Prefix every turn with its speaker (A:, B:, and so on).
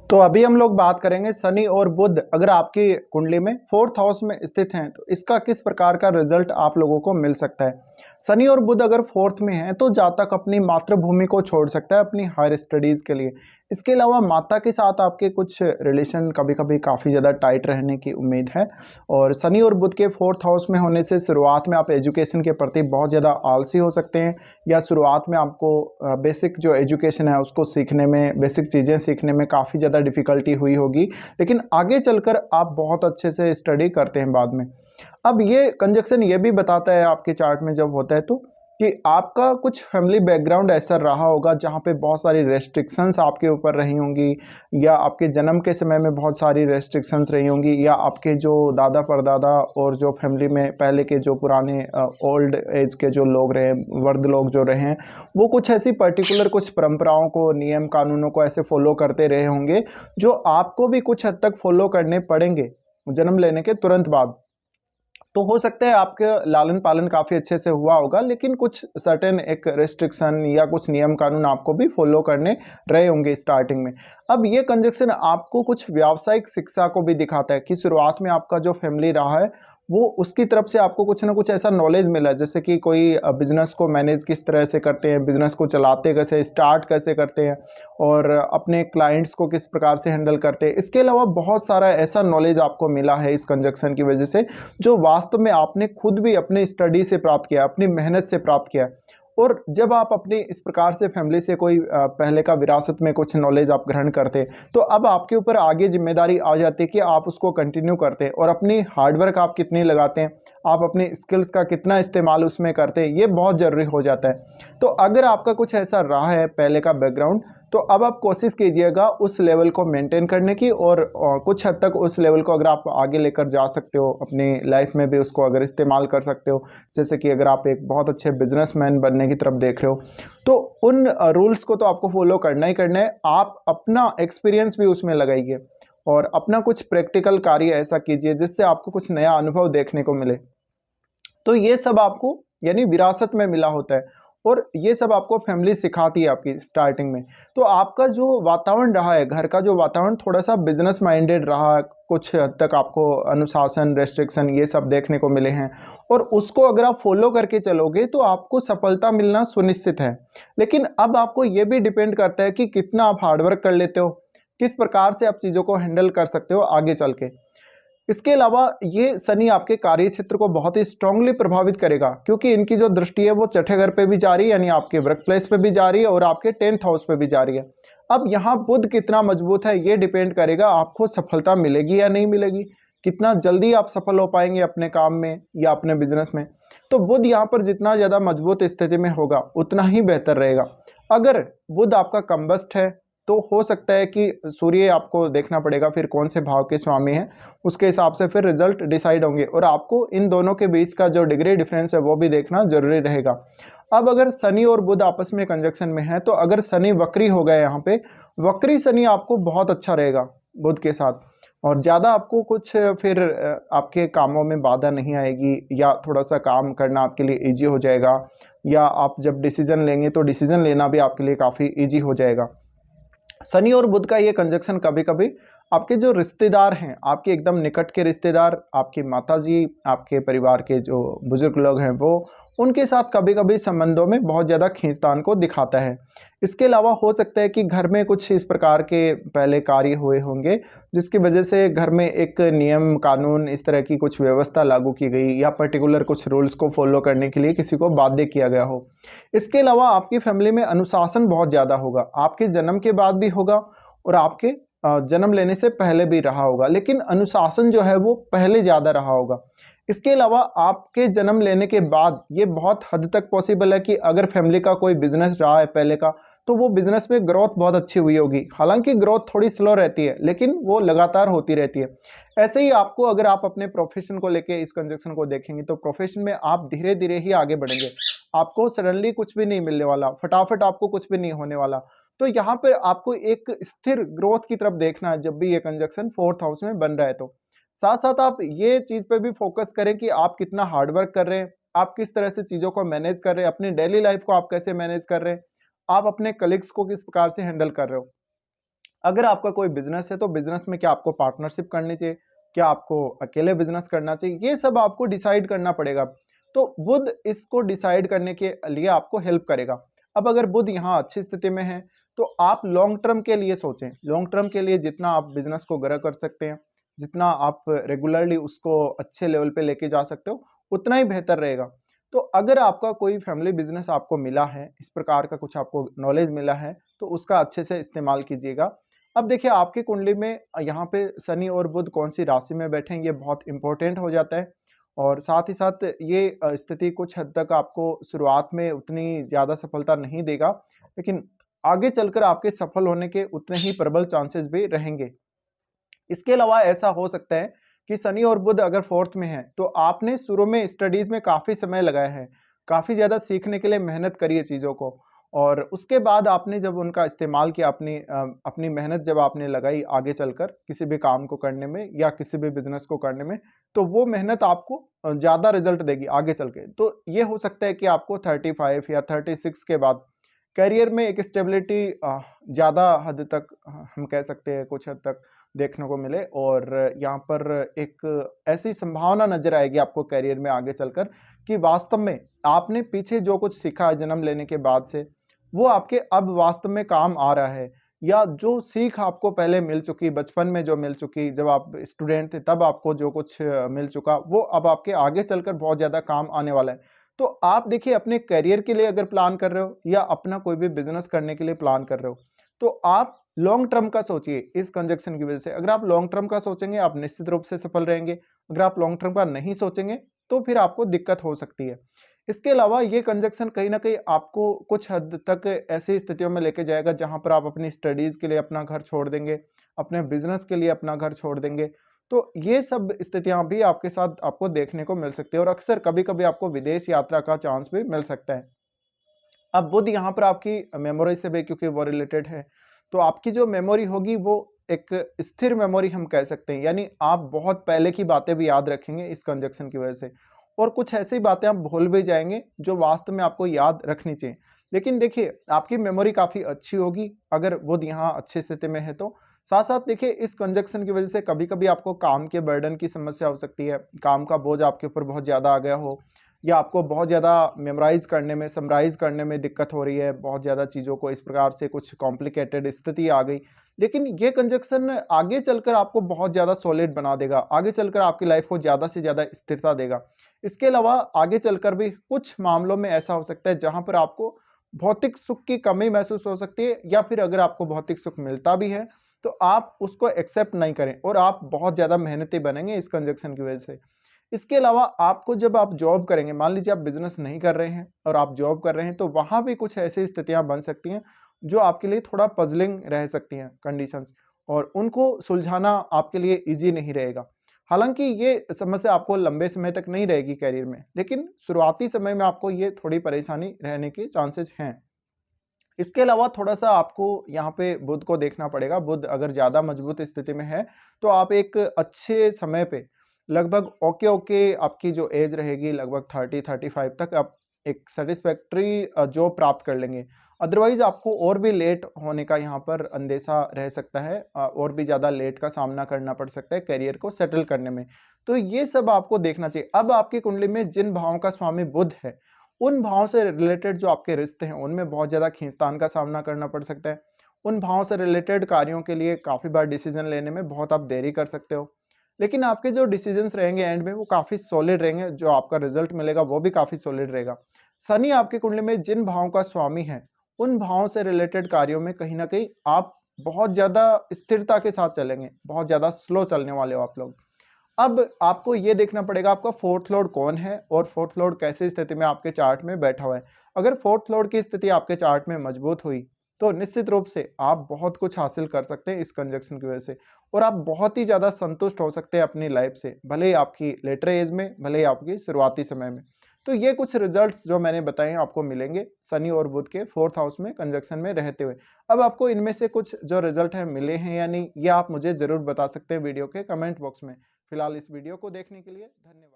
A: तो अभी हम लोग बात करेंगे शनि और बुध अगर आपकी कुंडली में फोर्थ हाउस में स्थित हैं तो इसका किस प्रकार का रिजल्ट आप लोगों को मिल सकता है। शनि और बुध अगर फोर्थ में है तो जातक अपनी मातृभूमि को छोड़ सकता है अपनी हायर स्टडीज के लिए। इसके अलावा माता के साथ आपके कुछ रिलेशन कभी कभी काफ़ी ज़्यादा टाइट रहने की उम्मीद है। और शनि और बुध के फोर्थ हाउस में होने से शुरुआत में आप एजुकेशन के प्रति बहुत ज़्यादा आलसी हो सकते हैं, या शुरुआत में आपको बेसिक जो एजुकेशन है उसको सीखने में, बेसिक चीज़ें सीखने में काफ़ी ज़्यादा डिफ़िकल्टी हुई होगी, लेकिन आगे चलकर आप बहुत अच्छे से स्टडी करते हैं बाद में। अब ये कंजक्शन ये भी बताता है आपके चार्ट में जब होता है तो कि आपका कुछ फैमिली बैकग्राउंड ऐसा रहा होगा जहाँ पे बहुत सारी रेस्ट्रिक्शंस आपके ऊपर रही होंगी, या आपके जन्म के समय में बहुत सारी रेस्ट्रिक्शंस रही होंगी, या आपके जो दादा परदादा और जो फैमिली में पहले के जो पुराने ओल्ड एज के जो लोग रहे, वर्द लोग जो रहे हैं, वो कुछ ऐसी पर्टिकुलर कुछ परंपराओं को, नियम कानूनों को ऐसे फॉलो करते रहे होंगे जो आपको भी कुछ हद तक फॉलो करने पड़ेंगे जन्म लेने के तुरंत बाद। तो हो सकता है आपका लालन पालन काफ़ी अच्छे से हुआ होगा, लेकिन कुछ सर्टेन एक रेस्ट्रिक्शन या कुछ नियम कानून आपको भी फॉलो करने रहे होंगे स्टार्टिंग में। अब ये कंजक्शन आपको कुछ व्यावसायिक शिक्षा को भी दिखाता है कि शुरुआत में आपका जो फैमिली रहा है वो उसकी तरफ से आपको कुछ ना कुछ ऐसा नॉलेज मिला है, जैसे कि कोई बिजनेस को मैनेज किस तरह से करते हैं, बिजनेस को चलाते कैसे, स्टार्ट कैसे करते हैं, और अपने क्लाइंट्स को किस प्रकार से हैंडल करते हैं। इसके अलावा बहुत सारा ऐसा नॉलेज आपको मिला है इस कंजक्शन की वजह से, जो वास्तव में आपने खुद भी अपने स्टडी से प्राप्त किया, अपनी मेहनत से प्राप्त किया। और जब आप अपनी इस प्रकार से फैमिली से कोई पहले का विरासत में कुछ नॉलेज आप ग्रहण करते, तो अब आपके ऊपर आगे जिम्मेदारी आ जाती है कि आप उसको कंटिन्यू करते, और अपनी हार्डवर्क आप कितनी लगाते हैं, आप अपने स्किल्स का कितना इस्तेमाल उसमें करते हैं, ये बहुत ज़रूरी हो जाता है। तो अगर आपका कुछ ऐसा रहा है पहले का बैकग्राउंड, तो अब आप कोशिश कीजिएगा उस लेवल को मेंटेन करने की, और कुछ हद तक उस लेवल को अगर आप आगे लेकर जा सकते हो अपनी लाइफ में भी उसको अगर इस्तेमाल कर सकते हो, जैसे कि अगर आप एक बहुत अच्छे बिजनेसमैन बनने की तरफ देख रहे हो, तो उन रूल्स को तो आपको फॉलो करना ही करना है। आप अपना एक्सपीरियंस भी उसमें लगाइए और अपना कुछ प्रैक्टिकल कार्य ऐसा कीजिए जिससे आपको कुछ नया अनुभव देखने को मिले। तो ये सब आपको यानी विरासत में मिला होता है, और ये सब आपको फैमिली सिखाती है आपकी स्टार्टिंग में। तो आपका जो वातावरण रहा है, घर का जो वातावरण थोड़ा सा बिजनेस माइंडेड रहा है, कुछ हद तक आपको अनुशासन, रेस्ट्रिक्शन ये सब देखने को मिले हैं, और उसको अगर आप फॉलो करके चलोगे तो आपको सफलता मिलना सुनिश्चित है। लेकिन अब आपको ये भी डिपेंड करता है कि कितना आप हार्डवर्क कर लेते हो, किस प्रकार से आप चीज़ों को हैंडल कर सकते हो आगे चल के। इसके अलावा ये शनि आपके कार्य क्षेत्र को बहुत ही स्ट्रांगली प्रभावित करेगा, क्योंकि इनकी जो दृष्टि है वो छठे घर पे भी जा रही है, यानी आपके वर्क प्लेस पे भी जा रही है, और आपके 10th हाउस पे भी जा रही है। अब यहाँ बुध कितना मजबूत है ये डिपेंड करेगा आपको सफलता मिलेगी या नहीं मिलेगी, कितना जल्दी आप सफल हो पाएंगे अपने काम में या अपने बिजनेस में। तो बुध यहाँ पर जितना ज़्यादा मजबूत स्थिति में होगा उतना ही बेहतर रहेगा। अगर बुध आपका कम्बस्ट है तो हो सकता है कि सूर्य आपको देखना पड़ेगा फिर कौन से भाव के स्वामी हैं, उसके हिसाब से फिर रिजल्ट डिसाइड होंगे, और आपको इन दोनों के बीच का जो डिग्री डिफरेंस है वो भी देखना जरूरी रहेगा। अब अगर शनि और बुध आपस में कंजक्शन में है, तो अगर शनि वक्री हो गया यहाँ पे, वक्री शनि आपको बहुत अच्छा रहेगा बुध के साथ, और ज़्यादा आपको कुछ फिर आपके कामों में बाधा नहीं आएगी, या थोड़ा सा काम करना आपके लिए ईजी हो जाएगा, या आप जब डिसीजन लेंगे तो डिसीजन लेना भी आपके लिए काफ़ी ईजी हो जाएगा। शनि और बुध का ये कंजक्शन कभी कभी आपके जो रिश्तेदार हैं, आपके एकदम निकट के रिश्तेदार, आपकी माताजी, आपके परिवार के जो बुजुर्ग लोग हैं वो, उनके साथ कभी कभी संबंधों में बहुत ज़्यादा खींचतान को दिखाता है। इसके अलावा हो सकता है कि घर में कुछ इस प्रकार के पहले कार्य हुए होंगे जिसकी वजह से घर में एक नियम कानून, इस तरह की कुछ व्यवस्था लागू की गई, या पर्टिकुलर कुछ रूल्स को फॉलो करने के लिए किसी को बाध्य किया गया हो। इसके अलावा आपकी फैमिली में अनुशासन बहुत ज़्यादा होगा, आपके जन्म के बाद भी होगा और आपके जन्म लेने से पहले भी रहा होगा, लेकिन अनुशासन जो है वो पहले ज़्यादा रहा होगा। इसके अलावा आपके जन्म लेने के बाद ये बहुत हद तक पॉसिबल है कि अगर फैमिली का कोई बिजनेस रहा है पहले का, तो वो बिजनेस में ग्रोथ बहुत अच्छी हुई होगी। हालांकि ग्रोथ थोड़ी स्लो रहती है लेकिन वो लगातार होती रहती है। ऐसे ही आपको, अगर आप अपने प्रोफेशन को लेके इस कंजक्शन को देखेंगे, तो प्रोफेशन में आप धीरे धीरे ही आगे बढ़ेंगे। आपको सडनली कुछ भी नहीं मिलने वाला, फटाफट आपको कुछ भी नहीं होने वाला। तो यहाँ पर आपको एक स्थिर ग्रोथ की तरफ देखना है जब भी ये कंजक्शन फोर्थ हाउस में बन रहा है। तो साथ साथ आप ये चीज़ पे भी फोकस करें कि आप कितना हार्डवर्क कर रहे हैं, आप किस तरह से चीज़ों को मैनेज कर रहे हैं, अपनी डेली लाइफ को आप कैसे मैनेज कर रहे हैं, आप अपने कलीग्स को किस प्रकार से हैंडल कर रहे हो। अगर आपका कोई बिजनेस है तो बिजनेस में क्या आपको पार्टनरशिप करनी चाहिए, क्या आपको अकेले बिजनेस करना चाहिए, ये सब आपको डिसाइड करना पड़ेगा। तो बुध इसको डिसाइड करने के लिए आपको हेल्प करेगा। अब अगर बुध यहाँ अच्छी स्थिति में है तो आप लॉन्ग टर्म के लिए सोचें। लॉन्ग टर्म के लिए जितना आप बिजनेस को ग्रो कर सकते हैं, जितना आप रेगुलरली उसको अच्छे लेवल पे लेके जा सकते हो, उतना ही बेहतर रहेगा। तो अगर आपका कोई फैमिली बिजनेस आपको मिला है, इस प्रकार का कुछ आपको नॉलेज मिला है, तो उसका अच्छे से इस्तेमाल कीजिएगा। अब देखिए आपकी कुंडली में यहाँ पे शनि और बुध कौन सी राशि में बैठे हैं, ये बहुत इंपॉर्टेंट हो जाता है। और साथ ही साथ ये स्थिति कुछ हद तक आपको शुरुआत में उतनी ज़्यादा सफलता नहीं देगा, लेकिन आगे चलकर आपके सफल होने के उतने ही प्रबल चांसेस भी रहेंगे। इसके अलावा ऐसा हो सकता है कि शनि और बुध अगर फोर्थ में है तो आपने शुरू में स्टडीज में काफ़ी समय लगाया है, काफ़ी ज़्यादा सीखने के लिए मेहनत करी है चीज़ों को, और उसके बाद आपने जब उनका इस्तेमाल किया, अपनी मेहनत जब आपने लगाई आगे चलकर किसी भी काम को करने में या किसी भी बिजनेस को करने में, तो वो मेहनत आपको ज़्यादा रिजल्ट देगी आगे चल के। तो ये हो सकता है कि आपको 35 या 36 के बाद करियर में एक स्टेबिलिटी ज़्यादा हद तक हम कह सकते हैं कुछ हद तक देखने को मिले, और यहाँ पर एक ऐसी संभावना नजर आएगी आपको करियर में आगे चलकर कि वास्तव में आपने पीछे जो कुछ सीखा है जन्म लेने के बाद से, वो आपके अब वास्तव में काम आ रहा है, या जो सीख आपको पहले मिल चुकी, बचपन में जो मिल चुकी, जब आप स्टूडेंट थे तब आपको जो कुछ मिल चुका, वो अब आपके आगे चलकर बहुत ज़्यादा काम आने वाला है। तो आप देखिए अपने करियर के लिए अगर प्लान कर रहे हो या अपना कोई भी बिजनेस करने के लिए प्लान कर रहे हो, तो आप लॉन्ग टर्म का सोचिए इस कंजक्शन की वजह से। अगर आप लॉन्ग टर्म का सोचेंगे आप निश्चित रूप से सफल रहेंगे। अगर आप लॉन्ग टर्म का नहीं सोचेंगे तो फिर आपको दिक्कत हो सकती है। इसके अलावा ये कंजक्शन कहीं ना कहीं आपको कुछ हद तक ऐसी स्थितियों में लेके जाएगा जहां पर आप अपनी स्टडीज के लिए अपना घर छोड़ देंगे, अपने बिजनेस के लिए अपना घर छोड़ देंगे। तो ये सब स्थितियां भी आपके साथ आपको देखने को मिल सकती है, और अक्सर कभी कभी आपको विदेश यात्रा का चांस भी मिल सकता है। अब बुध यहाँ पर आपकी मेमोरी से भी क्योंकि वो रिलेटेड है, तो आपकी जो मेमोरी होगी वो एक स्थिर मेमोरी हम कह सकते हैं, यानी आप बहुत पहले की बातें भी याद रखेंगे इस कंजक्शन की वजह से, और कुछ ऐसी बातें आप भूल भी जाएंगे जो वास्तव में आपको याद रखनी चाहिए। लेकिन देखिए आपकी मेमोरी काफ़ी अच्छी होगी अगर बुध यहाँ अच्छी स्थिति में है तो। साथ साथ देखिए इस कंजक्शन की वजह से कभी कभी आपको काम के बर्डन की समस्या हो सकती है, काम का बोझ आपके ऊपर बहुत ज़्यादा आ गया हो, या आपको बहुत ज़्यादा मेमोराइज करने में, समराइज करने में दिक्कत हो रही है, बहुत ज़्यादा चीज़ों को इस प्रकार से कुछ कॉम्प्लिकेटेड स्थिति आ गई। लेकिन ये कंजक्शन आगे चलकर आपको बहुत ज़्यादा सॉलिड बना देगा, आगे चलकर आपकी लाइफ को ज़्यादा से ज़्यादा स्थिरता देगा। इसके अलावा आगे चलकर भी कुछ मामलों में ऐसा हो सकता है जहाँ पर आपको भौतिक सुख की कमी महसूस हो सकती है, या फिर अगर आपको भौतिक सुख मिलता भी है तो आप उसको एक्सेप्ट नहीं करें और आप बहुत ज़्यादा मेहनती बनेंगे इस कंजक्शन की वजह से। इसके अलावा आपको जब आप जॉब करेंगे, मान लीजिए आप बिजनेस नहीं कर रहे हैं और आप जॉब कर रहे हैं, तो वहाँ भी कुछ ऐसी स्थितियाँ बन सकती हैं जो आपके लिए थोड़ा पजलिंग रह सकती हैं कंडीशंस, और उनको सुलझाना आपके लिए ईजी नहीं रहेगा। हालांकि ये समस्या आपको लंबे समय तक नहीं रहेगी करियर में, लेकिन शुरुआती समय में आपको ये थोड़ी परेशानी रहने के चांसेस हैं। इसके अलावा थोड़ा सा आपको यहाँ पे बुध को देखना पड़ेगा। बुध अगर ज़्यादा मजबूत स्थिति में है तो आप एक अच्छे समय पे लगभग ओके ओके आपकी जो एज रहेगी लगभग 30-35 तक आप एक सेटिस्फैक्ट्री जॉब प्राप्त कर लेंगे। अदरवाइज आपको और भी लेट होने का यहाँ पर अंदेशा रह सकता है, और भी ज़्यादा लेट का सामना करना पड़ सकता है करियर को सेटल करने में। तो ये सब आपको देखना चाहिए। अब आपकी कुंडली में जिन भावों का स्वामी बुध है, उन भावों से रिलेटेड जो आपके रिश्ते हैं उनमें बहुत ज़्यादा खींचतान का सामना करना पड़ सकता है। उन भावों से रिलेटेड कार्यों के लिए काफ़ी बार डिसीजन लेने में बहुत आप देरी कर सकते हो, लेकिन आपके जो डिसीजंस रहेंगे एंड में वो काफ़ी सॉलिड रहेंगे, जो आपका रिजल्ट मिलेगा वो भी काफ़ी सॉलिड रहेगा। शनि आपकी कुंडली में जिन भावों का स्वामी है, उन भावों से रिलेटेड कार्यों में कहीं ना कहीं आप बहुत ज़्यादा स्थिरता के साथ चलेंगे, बहुत ज़्यादा स्लो चलने वाले हो आप लोग। अब आपको ये देखना पड़ेगा आपका फोर्थ लॉर्ड कौन है और फोर्थ लॉर्ड कैसी स्थिति में आपके चार्ट में बैठा हुआ है। अगर फोर्थ लॉर्ड की स्थिति आपके चार्ट में मजबूत हुई तो निश्चित रूप से आप बहुत कुछ हासिल कर सकते हैं इस कंजक्शन की वजह से, और आप बहुत ही ज़्यादा संतुष्ट हो सकते हैं अपनी लाइफ से, भले ही आपकी लेटर एज में, भले ही आपकी शुरुआती समय में। तो ये कुछ रिजल्ट्स जो मैंने बताए हैं आपको मिलेंगे शनि और बुध के फोर्थ हाउस में कंजक्शन में रहते हुए। अब आपको इनमें से कुछ जो रिजल्ट हैं मिले हैं या नहीं, ये आप मुझे ज़रूर बता सकते हैं वीडियो के कमेंट बॉक्स में। फिलहाल इस वीडियो को देखने के लिए धन्यवाद।